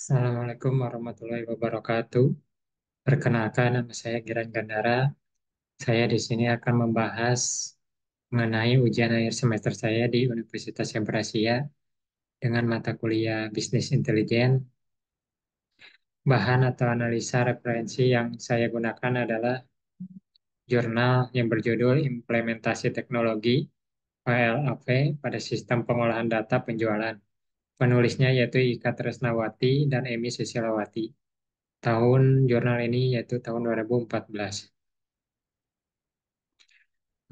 Assalamualaikum warahmatullahi wabarakatuh. Perkenalkan, nama saya Giran Gandara. Saya di sini akan membahas mengenai ujian akhir semester saya di Universitas Saber Asia dengan mata kuliah Bisnis Intelijen. Bahan atau analisa referensi yang saya gunakan adalah jurnal yang berjudul Implementasi Teknologi (PLAP) pada Sistem Pengolahan Data Penjualan. Penulisnya yaitu Ika Tresnawati dan Emi Susilawati. Tahun jurnal ini yaitu tahun 2014.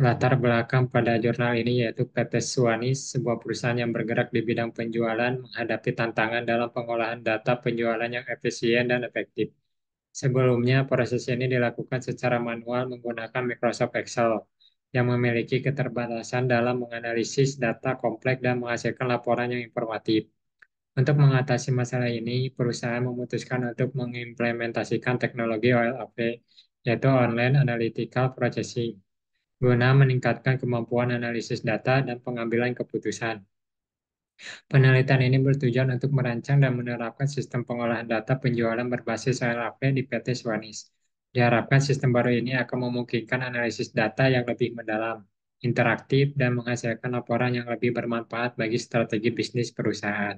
Latar belakang pada jurnal ini yaitu PT Suwanis, sebuah perusahaan yang bergerak di bidang penjualan, menghadapi tantangan dalam pengolahan data penjualan yang efisien dan efektif. Sebelumnya, proses ini dilakukan secara manual menggunakan Microsoft Excel yang memiliki keterbatasan dalam menganalisis data kompleks dan menghasilkan laporan yang informatif. Untuk mengatasi masalah ini, perusahaan memutuskan untuk mengimplementasikan teknologi OLAP, yaitu Online Analytical Processing, guna meningkatkan kemampuan analisis data dan pengambilan keputusan. Penelitian ini bertujuan untuk merancang dan menerapkan sistem pengolahan data penjualan berbasis OLAP di PT Swanis. Diharapkan sistem baru ini akan memungkinkan analisis data yang lebih mendalam, interaktif, dan menghasilkan laporan yang lebih bermanfaat bagi strategi bisnis perusahaan.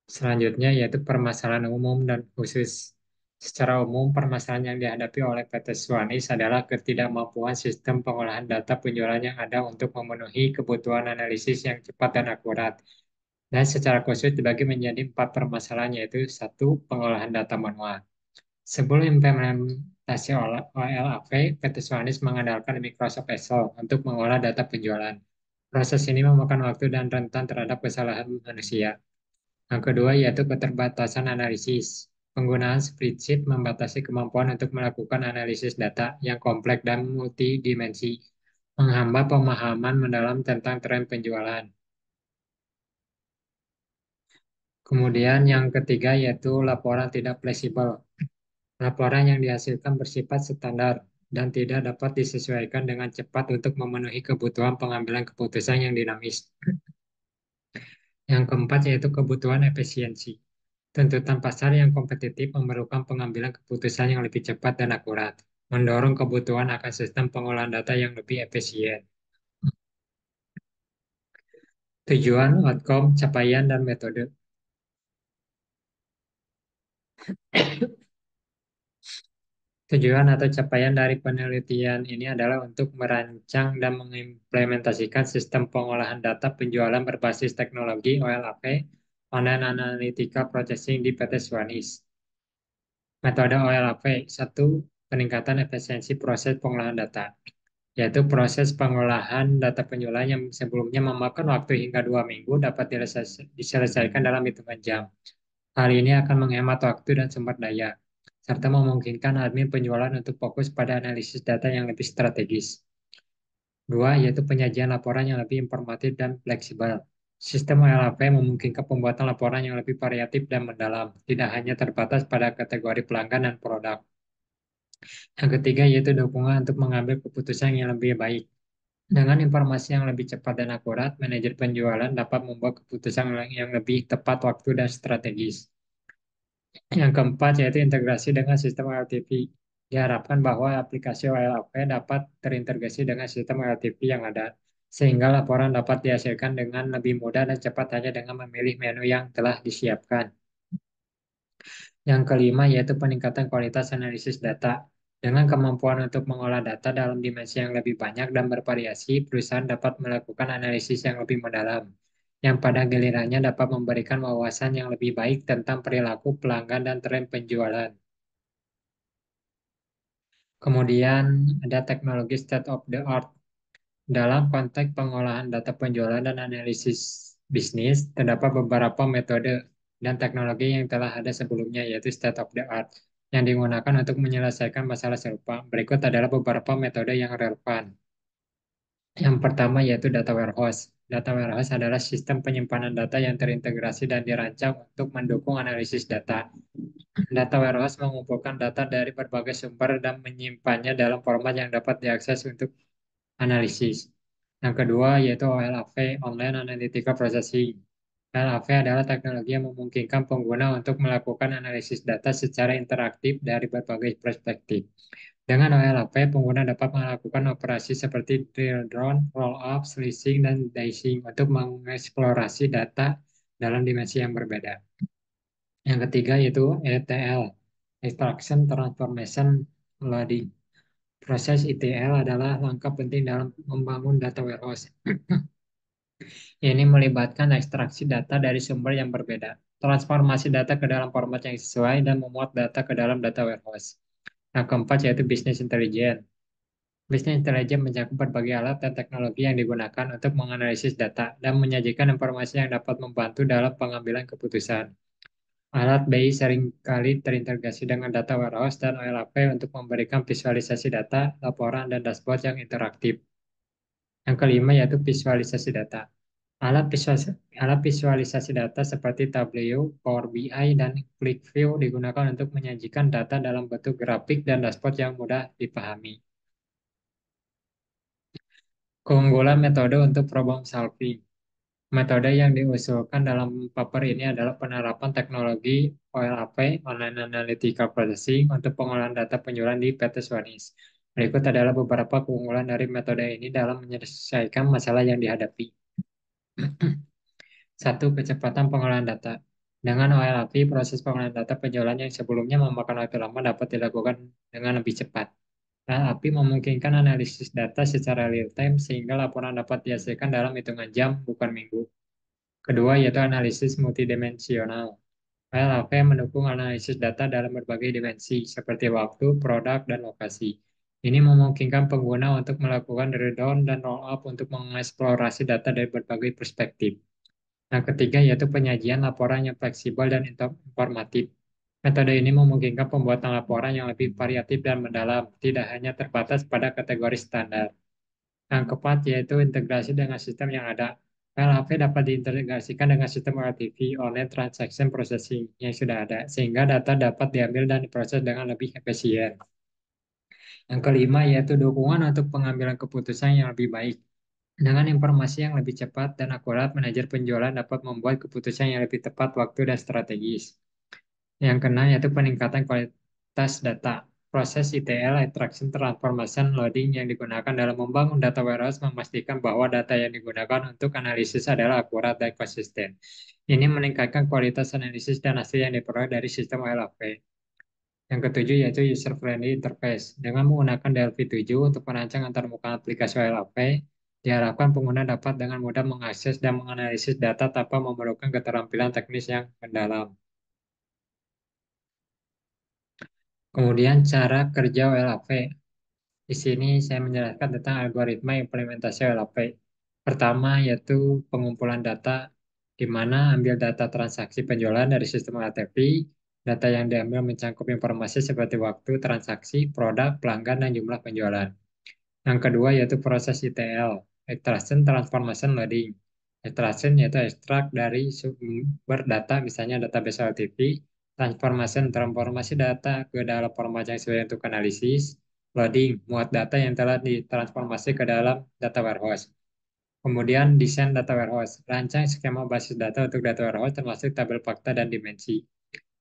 Selanjutnya yaitu permasalahan umum dan khusus. Secara umum, permasalahan yang dihadapi oleh PT Swanis adalah ketidakmampuan sistem pengolahan data penjualan yang ada untuk memenuhi kebutuhan analisis yang cepat dan akurat. Dan secara khusus dibagi menjadi 4 permasalahan, yaitu satu, pengolahan data manual. Sebelum implementasi OLAP, PT Swanis mengandalkan Microsoft Excel untuk mengolah data penjualan. Proses ini memakan waktu dan rentan terhadap kesalahan manusia. Yang kedua yaitu keterbatasan analisis. Penggunaan spreadsheet membatasi kemampuan untuk melakukan analisis data yang kompleks dan multidimensi, menghambat pemahaman mendalam tentang tren penjualan. Kemudian yang ketiga yaitu laporan tidak fleksibel. Laporan yang dihasilkan bersifat standar dan tidak dapat disesuaikan dengan cepat untuk memenuhi kebutuhan pengambilan keputusan yang dinamis. Yang keempat yaitu kebutuhan efisiensi. Tuntutan pasar yang kompetitif memerlukan pengambilan keputusan yang lebih cepat dan akurat, mendorong kebutuhan akan sistem pengolahan data yang lebih efisien. Tujuan, outcome, capaian, dan metode. Tujuan atau capaian dari penelitian ini adalah untuk merancang dan mengimplementasikan sistem pengolahan data penjualan berbasis teknologi OLAP, Online Analytical Processing di PT Swanis. Metode OLAP, satu, peningkatan efisiensi proses pengolahan data, yaitu proses pengolahan data penjualan yang sebelumnya memakan waktu hingga 2 minggu dapat diselesaikan dalam hitungan jam. Hal ini akan menghemat waktu dan sumber daya, serta memungkinkan admin penjualan untuk fokus pada analisis data yang lebih strategis. Dua, yaitu penyajian laporan yang lebih informatif dan fleksibel. Sistem OLAP memungkinkan pembuatan laporan yang lebih variatif dan mendalam, tidak hanya terbatas pada kategori pelanggan dan produk. Yang ketiga, yaitu dukungan untuk mengambil keputusan yang lebih baik. Dengan informasi yang lebih cepat dan akurat, manajer penjualan dapat membuat keputusan yang lebih tepat waktu dan strategis. Yang keempat, yaitu integrasi dengan sistem OLTP. Diharapkan bahwa aplikasi OLAP dapat terintegrasi dengan sistem OLTP yang ada, sehingga laporan dapat dihasilkan dengan lebih mudah dan cepat hanya dengan memilih menu yang telah disiapkan. Yang kelima, yaitu peningkatan kualitas analisis data. Dengan kemampuan untuk mengolah data dalam dimensi yang lebih banyak dan bervariasi, perusahaan dapat melakukan analisis yang lebih mendalam, yang pada gilirannya dapat memberikan wawasan yang lebih baik tentang perilaku pelanggan dan tren penjualan. Kemudian ada teknologi state of the art. Dalam konteks pengolahan data penjualan dan analisis bisnis, terdapat beberapa metode dan teknologi yang telah ada sebelumnya, yaitu state of the art, yang digunakan untuk menyelesaikan masalah serupa. Berikut adalah beberapa metode yang relevan. Yang pertama yaitu data warehouse. Data warehouse adalah sistem penyimpanan data yang terintegrasi dan dirancang untuk mendukung analisis data. Data warehouse mengumpulkan data dari berbagai sumber dan menyimpannya dalam format yang dapat diakses untuk analisis. Yang kedua yaitu OLAP, Online Analytical Processing. LAV adalah teknologi yang memungkinkan pengguna untuk melakukan analisis data secara interaktif dari berbagai perspektif. Dengan OLAP, pengguna dapat melakukan operasi seperti drill down, roll up, slicing, dan dicing untuk mengeksplorasi data dalam dimensi yang berbeda. Yang ketiga yaitu ETL, Extraction Transformation Loading. Proses ETL adalah langkah penting dalam membangun data warehouse. Ini melibatkan ekstraksi data dari sumber yang berbeda, transformasi data ke dalam format yang sesuai, dan memuat data ke dalam data warehouse. Yang keempat yaitu Business Intelligence. Business Intelligence mencakup berbagai alat dan teknologi yang digunakan untuk menganalisis data dan menyajikan informasi yang dapat membantu dalam pengambilan keputusan. Alat BI seringkali terintegrasi dengan data warehouse dan OLAP untuk memberikan visualisasi data, laporan, dan dashboard yang interaktif. Yang kelima yaitu visualisasi data. Alat visualisasi data seperti Tableau, Power BI, dan QlikView digunakan untuk menyajikan data dalam bentuk grafik dan dashboard yang mudah dipahami. Keunggulan metode untuk problem solving. Metode yang diusulkan dalam paper ini adalah penerapan teknologi OLAP, Online Analytical Processing, untuk pengolahan data penjualan di PT Swanis. Berikut adalah beberapa keunggulan dari metode ini dalam menyelesaikan masalah yang dihadapi. Satu, kecepatan pengolahan data. Dengan OLAP, proses pengolahan data penjualan yang sebelumnya memakan waktu lama dapat dilakukan dengan lebih cepat. OLAP memungkinkan analisis data secara real-time sehingga laporan dapat dihasilkan dalam hitungan jam, bukan minggu. Kedua, yaitu analisis multidimensional. OLAP mendukung analisis data dalam berbagai dimensi, seperti waktu, produk, dan lokasi. Ini memungkinkan pengguna untuk melakukan drill down dan roll up untuk mengeksplorasi data dari berbagai perspektif. Yang ketiga yaitu penyajian laporan yang fleksibel dan informatif. Metode ini memungkinkan pembuatan laporan yang lebih variatif dan mendalam, tidak hanya terbatas pada kategori standar. Yang keempat yaitu integrasi dengan sistem yang ada. LAP dapat diintegrasikan dengan sistem OLTP, Online Transaction Processing, yang sudah ada, sehingga data dapat diambil dan diproses dengan lebih efisien. Yang kelima yaitu dukungan untuk pengambilan keputusan yang lebih baik. Dengan informasi yang lebih cepat dan akurat, manajer penjualan dapat membuat keputusan yang lebih tepat waktu dan strategis. Yang keenam yaitu peningkatan kualitas data. Proses ETL, Extraction Transformation Loading, yang digunakan dalam membangun data warehouse memastikan bahwa data yang digunakan untuk analisis adalah akurat dan konsisten. Ini meningkatkan kualitas analisis dan hasil yang diperoleh dari sistem OLAP. Yang ketujuh yaitu user-friendly interface. Dengan menggunakan Delphi 7 untuk merancang antarmuka aplikasi OLAP, diharapkan pengguna dapat dengan mudah mengakses dan menganalisis data tanpa memerlukan keterampilan teknis yang mendalam. Kemudian cara kerja OLAP. Di sini saya menjelaskan tentang algoritma implementasi OLAP. Pertama yaitu pengumpulan data, di mana ambil data transaksi penjualan dari sistem OLTP. Data yang diambil mencakup informasi seperti waktu transaksi, produk, pelanggan, dan jumlah penjualan. Yang kedua yaitu proses ETL, Extraction Transformation Loading. Extraction yaitu ekstrak dari sumber data, misalnya database OLTP, transformasi data ke dalam format yang sesuai untuk analisis, loading, muat data yang telah ditransformasi ke dalam data warehouse. Kemudian desain data warehouse, rancang skema basis data untuk data warehouse termasuk tabel fakta dan dimensi.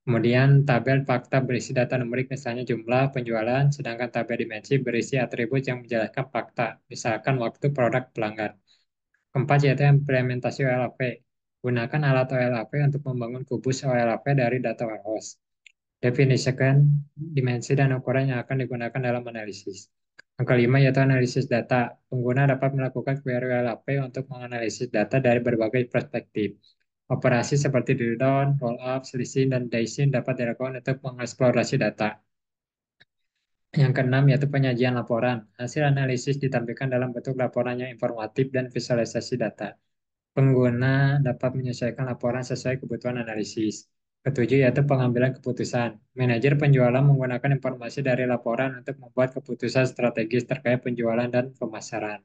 Kemudian tabel fakta berisi data numerik misalnya jumlah penjualan, sedangkan tabel dimensi berisi atribut yang menjelaskan fakta, misalkan waktu produk pelanggan. Keempat yaitu implementasi OLAP. Gunakan alat OLAP untuk membangun kubus OLAP dari data warehouse. Definisikan dimensi dan ukuran yang akan digunakan dalam analisis. Yang kelima yaitu analisis data. Pengguna dapat melakukan query OLAP untuk menganalisis data dari berbagai perspektif. Operasi seperti drill down, roll up, selisih, dan dicing dapat dilakukan untuk mengeksplorasi data. Yang keenam yaitu penyajian laporan. Hasil analisis ditampilkan dalam bentuk laporan yang informatif dan visualisasi data. Pengguna dapat menyesuaikan laporan sesuai kebutuhan analisis. Ketujuh yaitu pengambilan keputusan. Manajer penjualan menggunakan informasi dari laporan untuk membuat keputusan strategis terkait penjualan dan pemasaran.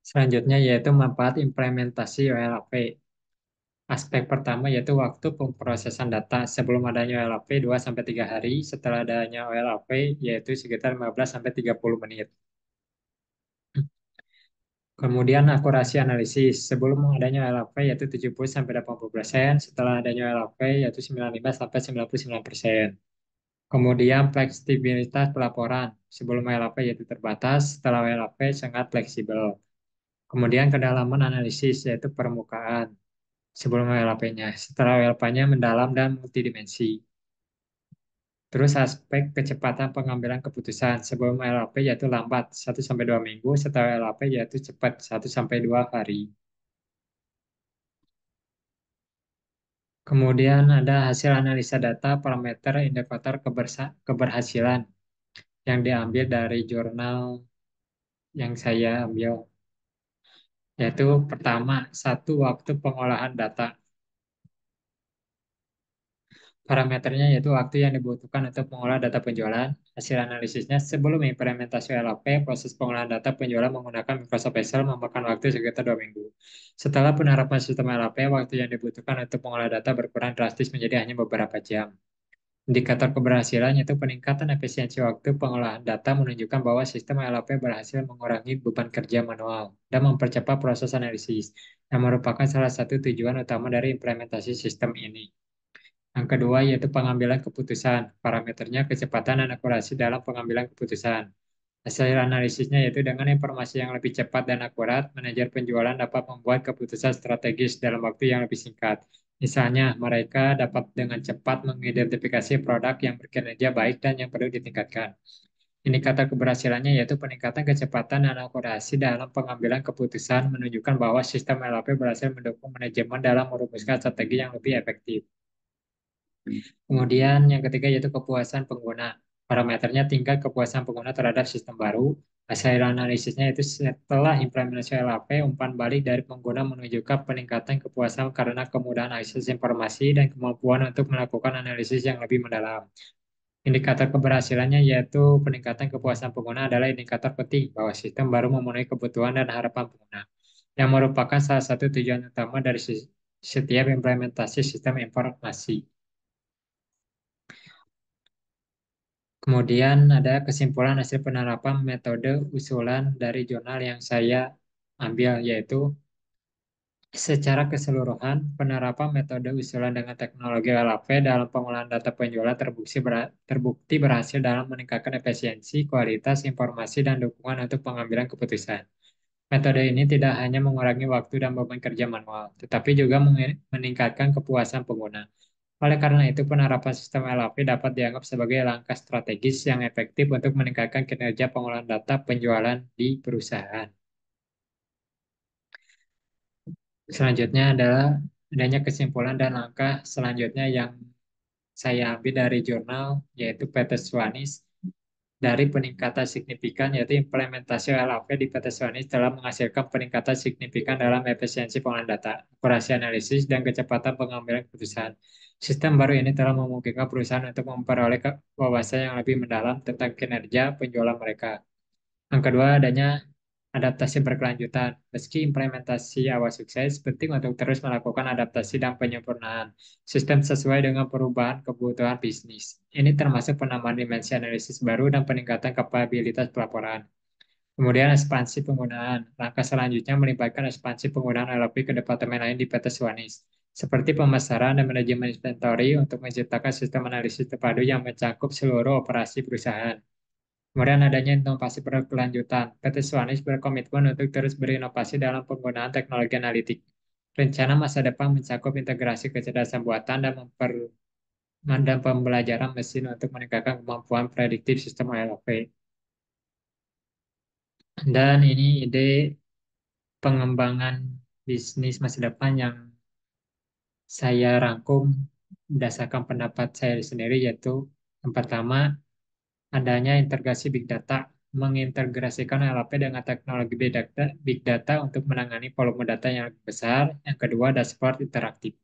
Selanjutnya yaitu manfaat implementasi OLAP. Aspek pertama yaitu waktu pemrosesan data. Sebelum adanya OLAP 2-3 hari, setelah adanya OLAP yaitu sekitar 15-30 menit. Kemudian akurasi analisis. Sebelum adanya OLAP yaitu 70-80%, setelah adanya OLAP yaitu 95-99%. Kemudian fleksibilitas pelaporan. Sebelum OLAP yaitu terbatas, setelah OLAP sangat fleksibel. Kemudian kedalaman analisis yaitu permukaan sebelum OLAP-nya. Setelah OLAP-nya mendalam dan multidimensi. Terus aspek kecepatan pengambilan keputusan sebelum LAP yaitu lambat 1 sampai 2 minggu, setelah LAP yaitu cepat 1 sampai 2 hari. Kemudian ada hasil analisa data parameter indikator keberhasilan yang diambil dari jurnal yang saya ambil. Yaitu pertama, satu waktu pengolahan data. Parameternya yaitu waktu yang dibutuhkan untuk mengolah data penjualan. Hasil analisisnya sebelum implementasi LAP, proses pengolahan data penjualan menggunakan Microsoft Excel memakan waktu sekitar 2 minggu. Setelah penerapan sistem LAP, waktu yang dibutuhkan untuk mengolah data berkurang drastis menjadi hanya beberapa jam. Indikator keberhasilan yaitu peningkatan efisiensi waktu pengolahan data menunjukkan bahwa sistem LAP berhasil mengurangi beban kerja manual dan mempercepat proses analisis, yang merupakan salah satu tujuan utama dari implementasi sistem ini. Yang kedua yaitu pengambilan keputusan. Parameternya kecepatan dan akurasi dalam pengambilan keputusan. Hasil analisisnya yaitu dengan informasi yang lebih cepat dan akurat, manajer penjualan dapat membuat keputusan strategis dalam waktu yang lebih singkat. Misalnya, mereka dapat dengan cepat mengidentifikasi produk yang berkinerja baik dan yang perlu ditingkatkan. Indikator keberhasilannya yaitu peningkatan kecepatan dan akurasi dalam pengambilan keputusan menunjukkan bahwa sistem LAP berhasil mendukung manajemen dalam merumuskan strategi yang lebih efektif. Kemudian yang ketiga yaitu kepuasan pengguna. Parameternya tingkat kepuasan pengguna terhadap sistem baru. Hasil analisisnya itu setelah implementasi LAP, umpan balik dari pengguna menunjukkan peningkatan kepuasan karena kemudahan akses informasi dan kemampuan untuk melakukan analisis yang lebih mendalam. Indikator keberhasilannya yaitu peningkatan kepuasan pengguna adalah indikator penting bahwa sistem baru memenuhi kebutuhan dan harapan pengguna, yang merupakan salah satu tujuan utama dari setiap implementasi sistem informasi. Kemudian ada kesimpulan hasil penerapan metode usulan dari jurnal yang saya ambil, yaitu secara keseluruhan penerapan metode usulan dengan teknologi LAP dalam pengolahan data penjualan terbukti berhasil dalam meningkatkan efisiensi, kualitas informasi, dan dukungan untuk pengambilan keputusan. Metode ini tidak hanya mengurangi waktu dan beban kerja manual, tetapi juga meningkatkan kepuasan pengguna. Oleh karena itu, penerapan sistem LAP dapat dianggap sebagai langkah strategis yang efektif untuk meningkatkan kinerja pengolahan data penjualan di perusahaan. Selanjutnya adalah adanya kesimpulan dan langkah selanjutnya yang saya ambil dari jurnal, yaitu PT Swanis. Dari peningkatan signifikan, yaitu implementasi LAP di PT Swanis telah menghasilkan peningkatan signifikan dalam efisiensi pengolahan data, akurasi analisis, dan kecepatan pengambilan keputusan. Sistem baru ini telah memungkinkan perusahaan untuk memperoleh wawasan yang lebih mendalam tentang kinerja penjualan mereka. Yang kedua, adanya adaptasi berkelanjutan. Meski implementasi awal sukses, penting untuk terus melakukan adaptasi dan penyempurnaan sistem sesuai dengan perubahan kebutuhan bisnis. Ini termasuk penambahan dimensi analisis baru dan peningkatan kapabilitas pelaporan. Kemudian ekspansi penggunaan. Langkah selanjutnya melibatkan ekspansi penggunaan LP ke departemen lain di PT Swanis, seperti pemasaran dan manajemen inventory untuk menciptakan sistem analisis terpadu yang mencakup seluruh operasi perusahaan. Kemudian adanya inovasi berkelanjutan. PT Swanis berkomitmen untuk terus berinovasi dalam penggunaan teknologi analitik. Rencana masa depan mencakup integrasi kecerdasan buatan dan pembelajaran mesin untuk meningkatkan kemampuan prediktif sistem OLP. Dan ini ide pengembangan bisnis masa depan yang saya rangkum berdasarkan pendapat saya sendiri, yaitu yang pertama, adanya integrasi big data, mengintegrasikan LAP dengan teknologi big data untuk menangani volume data yang lebih besar. Yang kedua, dashboard interaktif,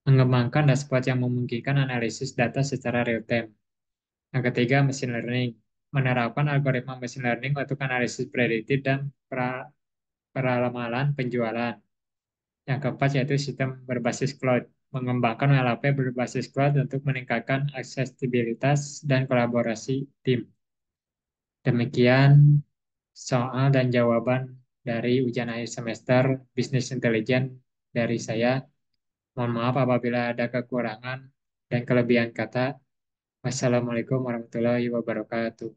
mengembangkan dashboard yang memungkinkan analisis data secara real time. Yang ketiga, machine learning, menerapkan algoritma machine learning untuk analisis prediktif dan peramalan penjualan. Yang keempat yaitu sistem berbasis cloud, mengembangkan LAP berbasis cloud untuk meningkatkan aksesibilitas dan kolaborasi tim. Demikian soal dan jawaban dari ujian akhir semester Bisnis Intelijen dari saya. Mohon maaf apabila ada kekurangan dan kelebihan kata. Wassalamualaikum warahmatullahi wabarakatuh.